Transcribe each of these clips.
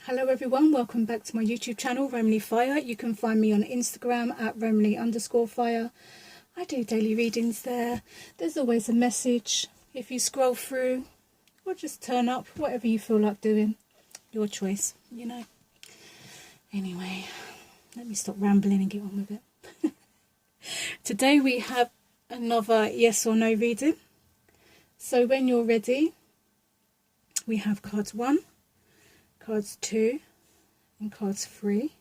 Hello everyone, welcome back to my YouTube channel, Romani Fire. You can find me on Instagram at Romani_fire. I do daily readings there. There's always a message. If you scroll through or just turn up, whatever you feel like doing. Your choice, you know. Anyway, let me stop rambling and get on with it. Today we have another yes or no reading. So when you're ready, we have cards 1, cards 2 and cards 3.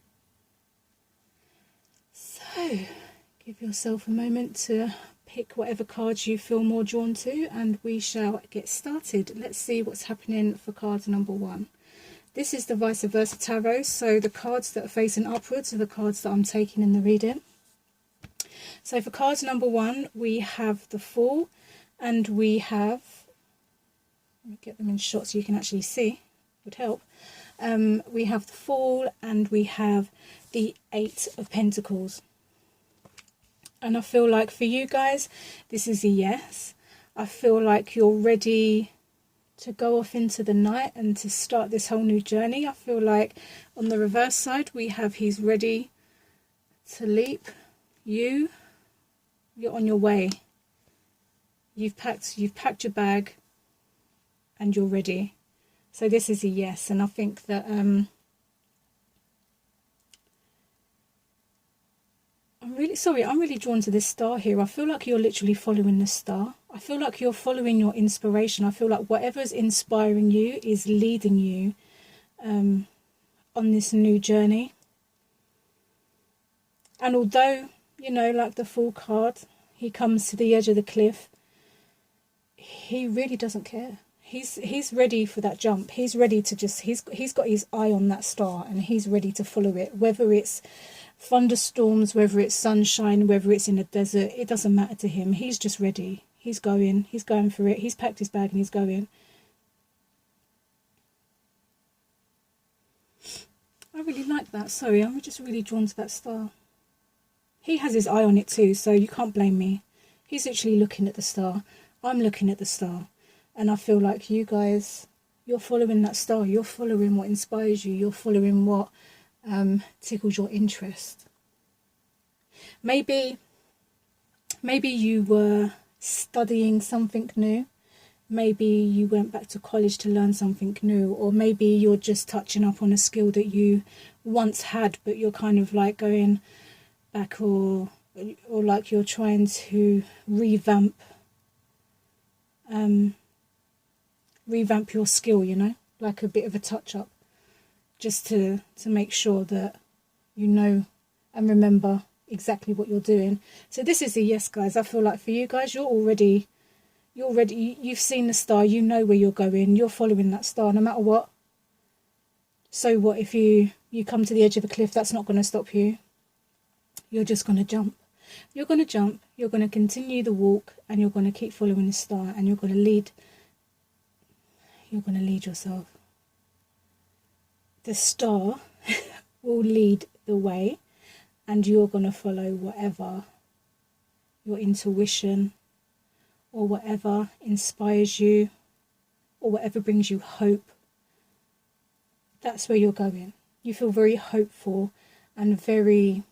So give yourself a moment to pick whatever cards you feel more drawn to and we shall get started. Let's see what's happening for card number 1. This is the vice versa tarot, so the cards that are facing upwards are the cards that I'm taking in the reading. So for card number 1 we have the Fool and we have, let me get them in shot so you can actually see, would help. We have the Fool and we have the 8 of Pentacles. And I feel like for you guys, this is a yes. I feel like you're ready to go off into the night and to start this whole new journey. I feel like on the reverse side, we have he's ready to leap. You're on your way. You've packed your bag and you're ready. So this is a yes, and I think that I'm really drawn to this star here. I feel like you're literally following the star. I feel like you're following your inspiration. I feel like whatever's inspiring you is leading you on this new journey. And although, you know, like the Fool card, he comes to the edge of the cliff, he really doesn't care. He's ready for that jump. He's ready to just, he's got his eye on that star and he's ready to follow it. Whether it's thunderstorms, whether it's sunshine, whether it's in a desert, it doesn't matter to him. He's just ready. He's going for it. He's packed his bag and he's going. I really like that. Sorry, I'm just really drawn to that star. He has his eye on it too, so you can't blame me. He's literally looking at the star. I'm looking at the star. And I feel like you guys, you're following that star. You're following what inspires you. You're following what tickles your interest. Maybe you were studying something new. Maybe you went back to college to learn something new. Or maybe you're just touching up on a skill that you once had, but you're kind of like going back, or like you're trying to revamp your skill, you know, like a bit of a touch-up, just to make sure that you know and remember exactly what you're doing. So this is a yes, guys. I feel like for you guys, you've seen the star, you know where you're going, you're following that star no matter what. So what if you come to the edge of a cliff? That's not going to stop you. You're just going to jump. You're going to jump, you're going to continue the walk, and you're going to keep following the star, and you're going to lead yourself. The star will lead the way, and you're going to follow whatever your intuition or whatever inspires you or whatever brings you hope. That's where you're going. You feel very hopeful and very,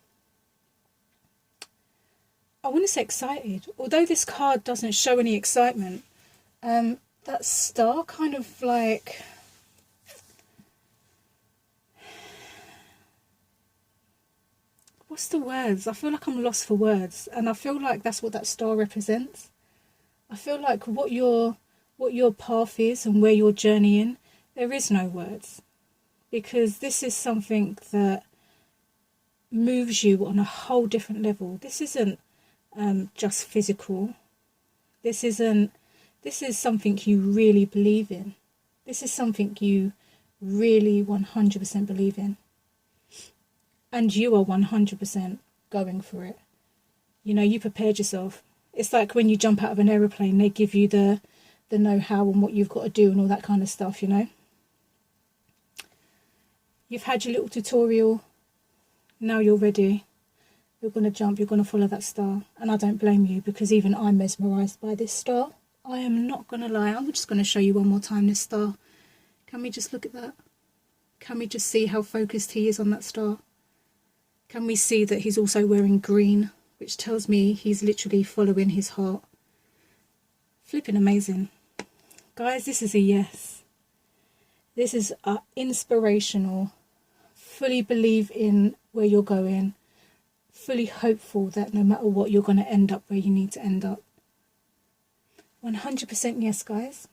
I want to say excited. Although this card doesn't show any excitement, that star kind of like, what's the words? I feel like I'm lost for words, and I feel like that's what that star represents. I feel like what your path is and where you're journeying, there is no words, because this is something that moves you on a whole different level. This isn't just physical. This is something you really believe in. This is something you really 100% believe in. And you are 100% going for it. You know, you prepared yourself. It's like when you jump out of an aeroplane, they give you the know-how and what you've got to do and all that kind of stuff, you know. You've had your little tutorial. Now you're ready. You're going to jump, you're going to follow that star. And I don't blame you, because even I'm mesmerised by this star. I am not going to lie. I'm just going to show you one more time this star. Can we just look at that? Can we just see how focused he is on that star? Can we see that he's also wearing green, which tells me he's literally following his heart? Flipping amazing. Guys, this is a yes. This is inspirational. Fully believe in where you're going. Fully hopeful that no matter what, you're going to end up where you need to end up. 100% yes, guys.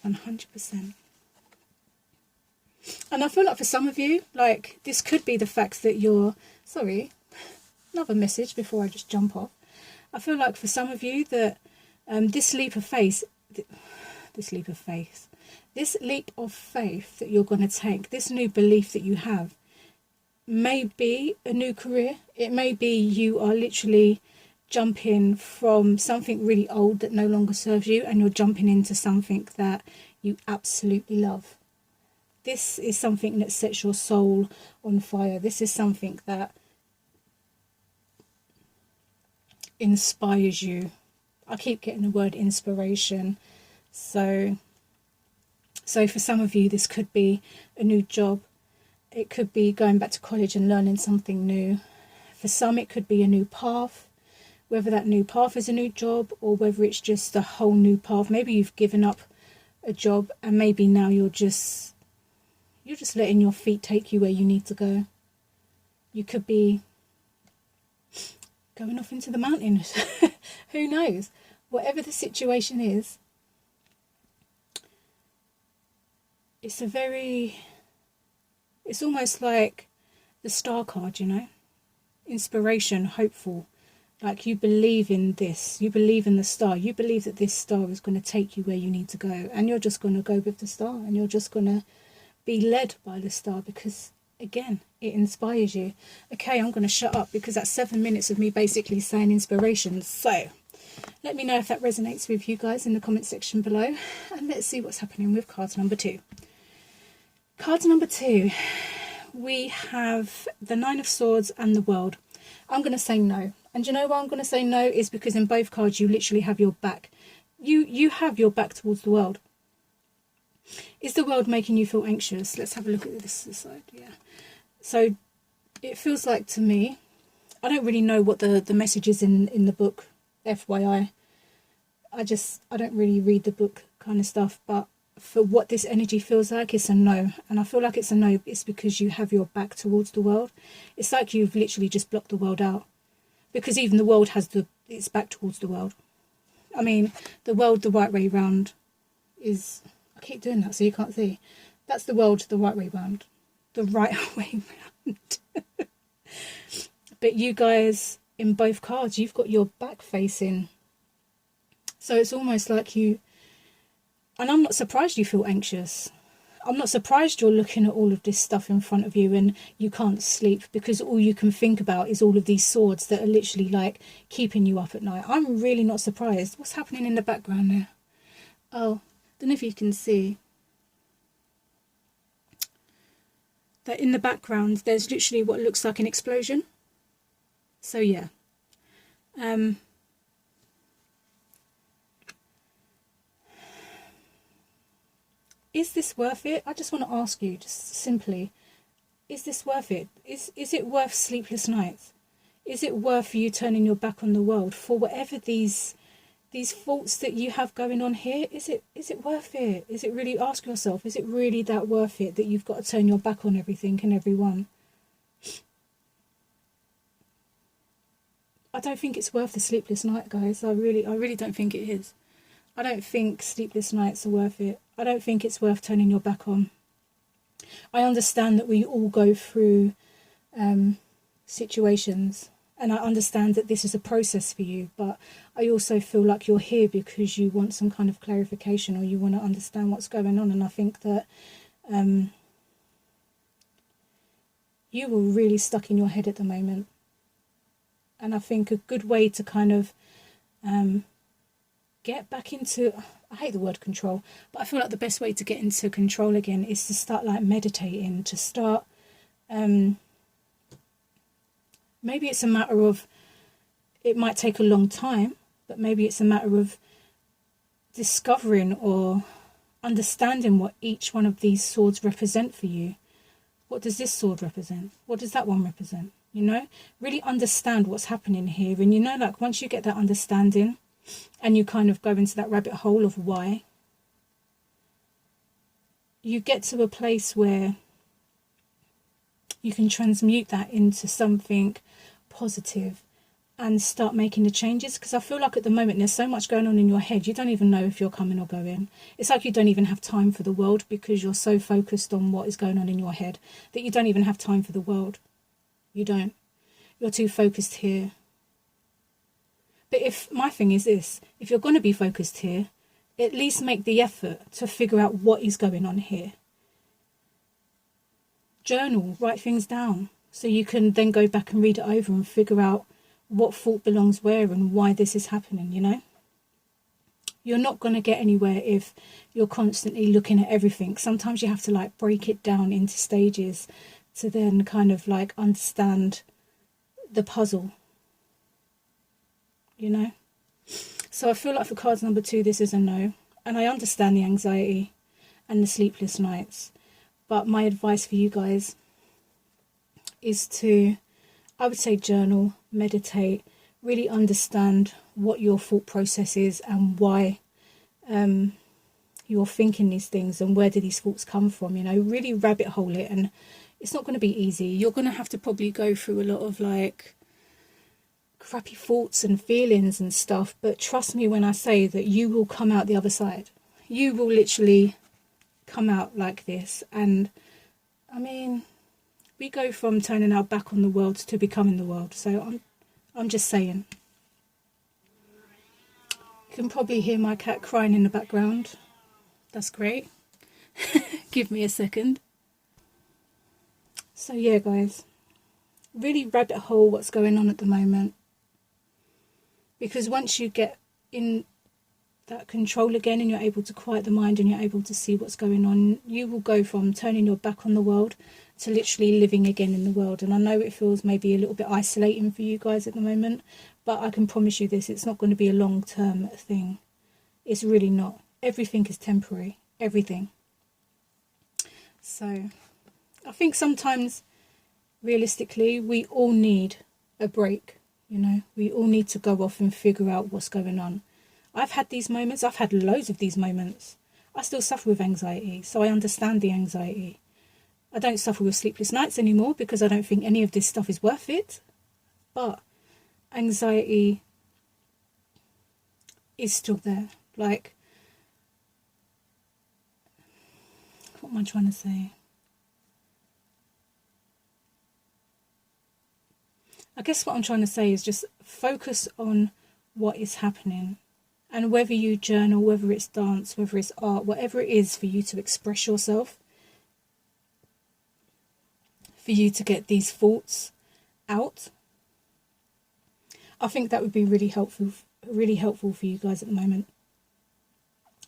100%. And I feel like for some of you, like, this could be the fact that you're... Sorry, another message before I just jump off. I feel like for some of you that this leap of faith that you're going to take, this new belief that you have, may be a new career. It may be you are literally jumping from something really old that no longer serves you, and you're jumping into something that you absolutely love. This is something that sets your soul on fire. This is something that inspires you. I keep getting the word inspiration. So for some of you, this could be a new job. It could be going back to college and learning something new. For some, it could be a new path. Whether that new path is a new job or whether it's just a whole new path. Maybe you've given up a job and maybe now you're just letting your feet take you where you need to go. You could be going off into the mountains. Who knows? Whatever the situation is, it's almost like the star card, you know? Inspiration, hopeful. Like, you believe in this. You believe in the star. You believe that this star is going to take you where you need to go. And you're just going to go with the star. And you're just going to be led by the star because, again, it inspires you. Okay, I'm going to shut up because that's 7 minutes of me basically saying inspiration. So, let me know if that resonates with you guys in the comment section below. And let's see what's happening with card number 2. Card number 2, we have the Nine of Swords and the World. I'm going to say no. And you know why I'm going to say no is because in both cards you literally have your back. You have your back towards the world. Is the world making you feel anxious? Let's have a look at this side. Yeah. So it feels like to me, I don't really know what the message is in the book, FYI. I don't really read the book kind of stuff, but for what this energy feels like, it's a no. And I feel like it's a no, it's because you have your back towards the world. It's like you've literally just blocked the world out. Because even the world has its back towards the world. I mean, the world the right way round is... I keep doing that so you can't see. That's the world the right way round. The right way round. But you guys, in both cards, you've got your back facing. So it's almost like you... And I'm not surprised you feel anxious. I'm not surprised you're looking at all of this stuff in front of you and you can't sleep because all you can think about is all of these swords that are literally like keeping you up at night. I'm really not surprised. What's happening in the background there? Oh, don't know if you can see that in the background there's literally what looks like an explosion. So yeah. Is this worth it? I just want to ask you, just simply, is this worth it? Is it worth sleepless nights? Is it worth you turning your back on the world for whatever these faults that you have going on here? Is it worth it? Is it really, ask yourself, is it really that worth it that you've got to turn your back on everything and everyone? I don't think it's worth the sleepless night, guys. I really don't think it is. I don't think sleepless nights are worth it. I don't think it's worth turning your back on. I understand that we all go through situations, and I understand that this is a process for you, but I also feel like you're here because you want some kind of clarification or you want to understand what's going on, and I think that you were really stuck in your head at the moment. And I think a good way to kind of get back into, I hate the word control, but I feel like the best way to get into control again is to start like meditating, to start, maybe it's a matter of, it might take a long time, but maybe it's a matter of discovering or understanding what each one of these swords represent for you. What does this sword represent? What does that one represent? You know, really understand what's happening here. And you know, like once you get that understanding and you kind of go into that rabbit hole of why, you get to a place where you can transmute that into something positive and start making the changes. Because I feel like at the moment there's so much going on in your head, you don't even know if you're coming or going. It's like you don't even have time for the world because you're so focused on what is going on in your head that you don't even have time for the world. You don't. You're too focused here. But if my thing is this, if you're going to be focused here, at least make the effort to figure out what is going on here. Journal, write things down so you can then go back and read it over and figure out what fault belongs where and why this is happening, you know. You're not going to get anywhere if you're constantly looking at everything. Sometimes you have to like break it down into stages to then kind of like understand the puzzle, you know. So I feel like for cards number 2, this is a no. And I understand the anxiety and the sleepless nights. But my advice for you guys is to, I would say, journal, meditate, really understand what your thought process is and why you're thinking these things and where do these thoughts come from, you know, really rabbit hole it. And it's not going to be easy. You're going to have to probably go through a lot of like crappy thoughts and feelings and stuff. But trust me when I say that you will come out the other side. You will literally come out like this. And I mean, we go from turning our back on the world to becoming the world. So I'm just saying. You can probably hear my cat crying in the background. That's great. Give me a second. So yeah, guys, really rabbit hole what's going on at the moment. Because once you get in that control again and you're able to quiet the mind and you're able to see what's going on, you will go from turning your back on the world to literally living again in the world. And I know it feels maybe a little bit isolating for you guys at the moment, but I can promise you this, it's not going to be a long-term thing. It's really not. Everything is temporary. Everything. So I think sometimes realistically we all need a break, you know. We all need to go off and figure out what's going on. I've had these moments. I've had loads of these moments. I still suffer with anxiety, so I understand the anxiety. I don't suffer with sleepless nights anymore because I don't think any of this stuff is worth it. But anxiety is still there. Like, what am I trying to say? I guess what I'm trying to say is just focus on what is happening. And whether you journal, whether it's dance, whether it's art, whatever it is for you to express yourself, for you to get these thoughts out, I think that would be really helpful for you guys at the moment.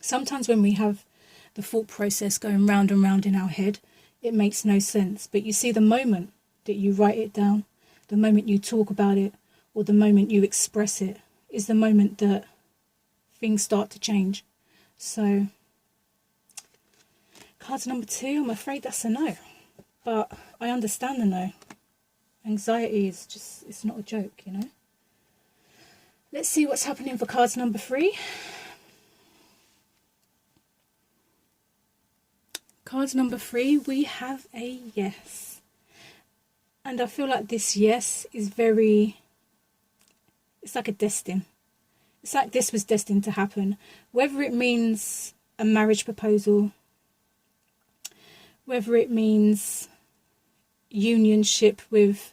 Sometimes when we have the thought process going round and round in our head, it makes no sense. But you see, the moment that you write it down, the moment you talk about it, or the moment you express it, is the moment that things start to change. So card number 2, I'm afraid that's a no. But I understand the no. Anxiety is just, it's not a joke, you know. Let's see what's happening for cards number 3. Cards number 3, we have a yes. And I feel like this yes is very, it's like a destined. It's like this was destined to happen. Whether it means a marriage proposal, whether it means unionship with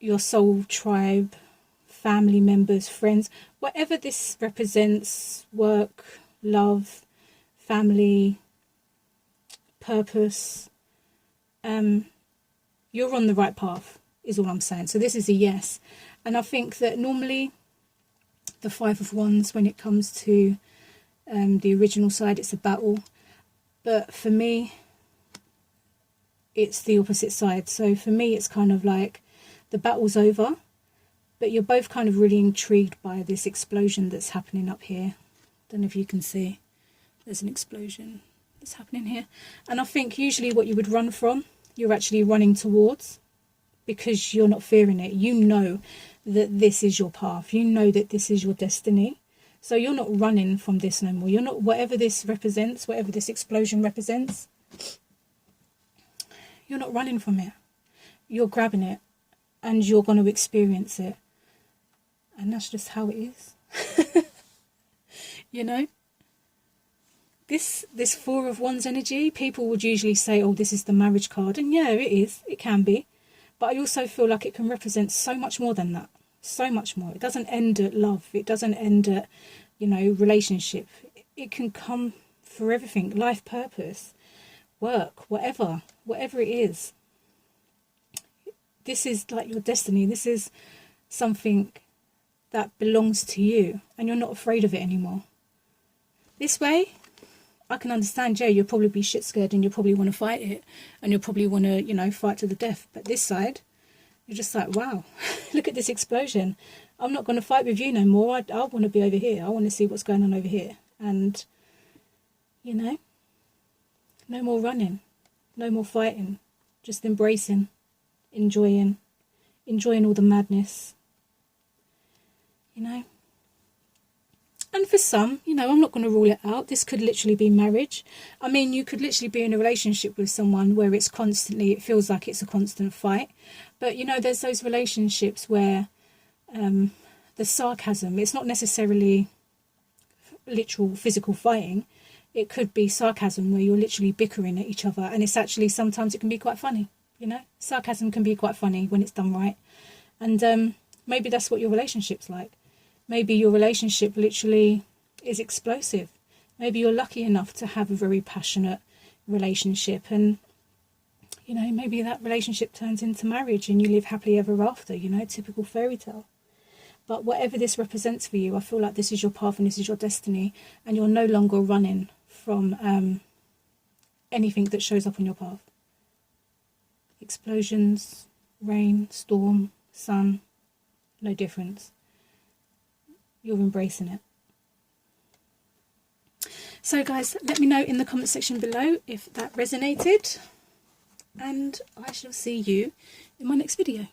your soul tribe, family members, friends, whatever this represents, work, love, family, purpose, you're on the right path, is all I'm saying. So this is a yes. And I think that normally the 5 of Wands, when it comes to the original side, it's a battle. But for me, it's the opposite side. So for me, it's kind of like the battle's over, but you're both kind of really intrigued by this explosion that's happening up here. Don't know if you can see. There's an explosion that's happening here. And I think usually what you would run from you're actually running towards, because you're not fearing it. You know that this is your path. You know that this is your destiny. So you're not running from this no more. You're not, whatever this represents, whatever this explosion represents, you're not running from it. You're grabbing it and you're going to experience it. And that's just how it is. You know? This Four of Wands energy, people would usually say, oh, this is the marriage card. And yeah, it is. It can be. But I also feel like it can represent so much more than that. So much more. It doesn't end at love. It doesn't end at, you know, relationship. It can come for everything. Life purpose, work, whatever it is. This is like your destiny. This is something that belongs to you, and you're not afraid of it anymore. This way, I can understand, yeah, you'll probably be shit scared and you'll probably want to fight it, and you'll probably want to, you know, fight to the death. But this side, you're just like, wow, look at this explosion. I'm not going to fight with you no more. I want to be over here. I want to see what's going on over here. And, you know, no more running, no more fighting, just embracing, enjoying all the madness, you know. And for some, you know, I'm not going to rule it out. This could literally be marriage. I mean, you could literally be in a relationship with someone where it's constantly, it feels like it's a constant fight. But, you know, there's those relationships where the sarcasm, it's not necessarily literal physical fighting. It could be sarcasm where you're literally bickering at each other. And it's actually, sometimes it can be quite funny, you know. Sarcasm can be quite funny when it's done right. And maybe that's what your relationship's like. Maybe your relationship literally is explosive. Maybe you're lucky enough to have a very passionate relationship, and, you know, maybe that relationship turns into marriage and you live happily ever after, you know, typical fairy tale. But whatever this represents for you, I feel like this is your path and this is your destiny, and you're no longer running from anything that shows up on your path. Explosions, rain, storm, sun, no difference. You're embracing it. So guys, let me know in the comment section below if that resonated, and I shall see you in my next video.